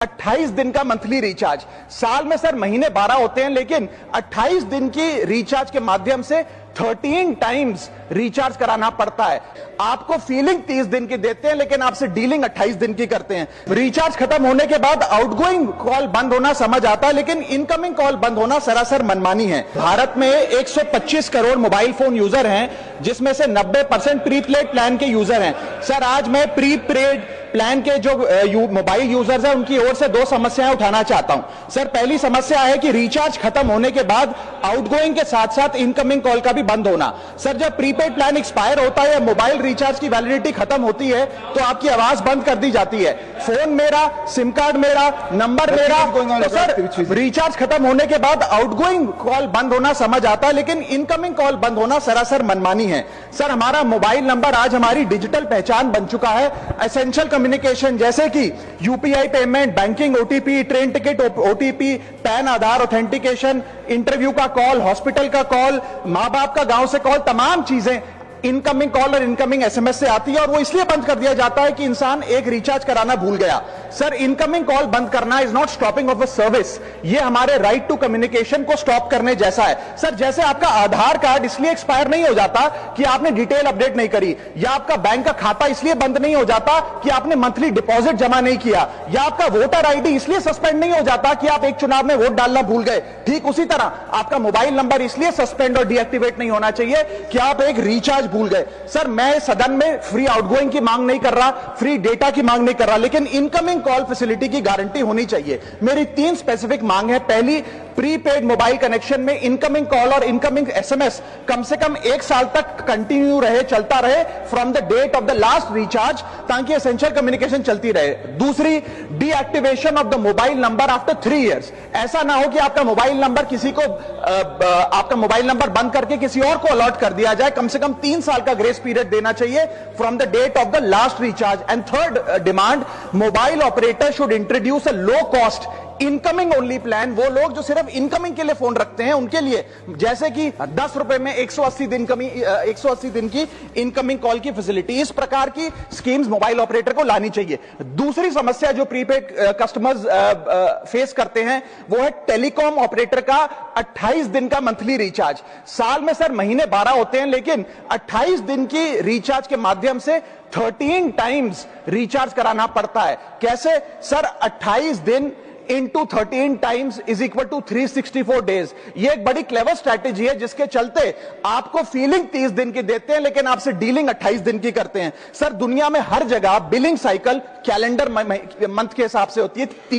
28 दिन का monthly recharge. साल में सर महीने 12 होते हैं, लेकिन 28 दिन की रिचार्ज के माध्यम से 13 टाइम्स रिचार्ज कराना पड़ता है। आपको फीलिंग 30 दिन की देते हैं, लेकिन आपसे डीलिंग 28 दिन की करते हैं। रिचार्ज खत्म होने के बाद आउटगोइंग कॉल बंद होना समझ आता है, लेकिन इनकमिंग कॉल बंद होना सरासर मनमानी है। भारत में 125 करोड़ मोबाइल फोन यूजर हैं, जिसमें से 90% प्रीपेड प्लान के यूजर हैं। सर आज मैं प्रीपेड प्लान के जो मोबाइल यूजर्स हैं उनकी ओर से दो समस्याएं उठाना चाहता हूं। सर पहली समस्या है कि रिचार्ज खत्म होने के बाद आउटगोइंग के साथ साथ इनकमिंग कॉल का भी बंद होना। सर जब प्रीपेड प्लान एक्सपायर होता है या मोबाइल रिचार्ज की वैलिडिटी खत्म होती है तो आपकी आवाज बंद कर दी जाती है। फोन मेरा, सिम कार्ड मेरा, नंबर मेरा। तो सर रिचार्ज खत्म होने के बाद आउटगोइंग कॉल बंद होना समझ आता है, लेकिन इनकमिंग कॉल बंद होना सरासर मनमानी है। सर हमारा मोबाइल नंबर आज हमारी डिजिटल पहचान बन चुका है। एसेंशियल कम्युनिकेशन जैसे कि UPI payment, banking, OTP, train ticket OTP, PAN Aadhaar authentication, interview का कॉल, हॉस्पिटल का कॉल, मां बाप का गांव से कॉल, तमाम चीजें इनकमिंग कॉल और इनकमिंग एसएमएस से आती है, और वो इसलिए बंद कर दिया जाता है कि इंसान एक रिचार्ज कराना भूल गया। सर इनकमिंग कॉल बंद करना is not stopping of a service, ये हमारे राइट टू कम्युनिकेशन को स्टॉप करने जैसा है। सर जैसे आपका आधार कार्ड इसलिए एक्सपायर नहीं हो जाता कि आपने डिटेल अपडेट नहीं करी, या आपका बैंक का खाता इसलिए बंद नहीं हो जाता कि आपने मंथली डिपॉजिट जमा नहीं किया, या आपका वोटर आईडी इसलिए सस्पेंड नहीं हो जाता कि आप एक चुनाव में वोट डालना भूल गए। ठीक उसी तरह आपका मोबाइल नंबर इसलिए सस्पेंड और डीएक्टिवेट नहीं होना चाहिए कि आप एक रिचार्ज भूल गए। सर मैं सदन में फ्री आउटगोइंग की मांग नहीं कर रहा, फ्री डेटा की मांग नहीं कर रहा, लेकिन इनकमिंग कॉल फैसिलिटी की गारंटी होनी चाहिए। मेरी 3 स्पेसिफिक मांग है। पहली, प्रीपेड मोबाइल कनेक्शन में इनकमिंग कॉल और इनकमिंग एसएमएस कम से कम 1 साल तक कंटिन्यू रहे, चलता रहे from the date of the last recharge, ताकि एसेंशियल कम्युनिकेशन चलती रहे। दूसरी, deactivation of the mobile number after 3 years. ऐसा ना हो कि आपका मोबाइल नंबर किसी को आपका मोबाइल नंबर बंद करके किसी और को अलॉट कर दिया जाए। कम से कम 3 साल का ग्रेस पीरियड देना चाहिए from the date of the last recharge. And third demand, mobile operator should introduce a low cost incoming only plan. वो लोग जो सिर्फ इनकमिंग के लिए फोन रखते हैं उनके लिए, जैसे कि 10 रुपए में 180 दिन की इनकमिंग कॉल की फैसिलिटी, इस प्रकार की स्कीम्स मोबाइल ऑपरेटर को लानी चाहिए। दूसरी समस्या जो प्रीपेड कस्टमर्स फेस करते हैं वो है टेलीकॉम ऑपरेटर का 28 दिन का मंथली रिचार्ज। साल में सर महीने 12 होते हैं, लेकिन 28 दिन की रिचार्ज के माध्यम से 13 टाइम्स रिचार्ज कराना पड़ता है। कैसे सर? 28 दिन into 13 times is equal to 364 days. ये एक बड़ी क्लेवर स्ट्रैटेजी है, जिसके चलते आपको फीलिंग 30 दिन की देते हैं, लेकिन आपसे डीलिंग 28 दिन की करते हैं। सर दुनिया में हर जगह बिलिंग साइकिल कैलेंडर मंथ के हिसाब से होती है।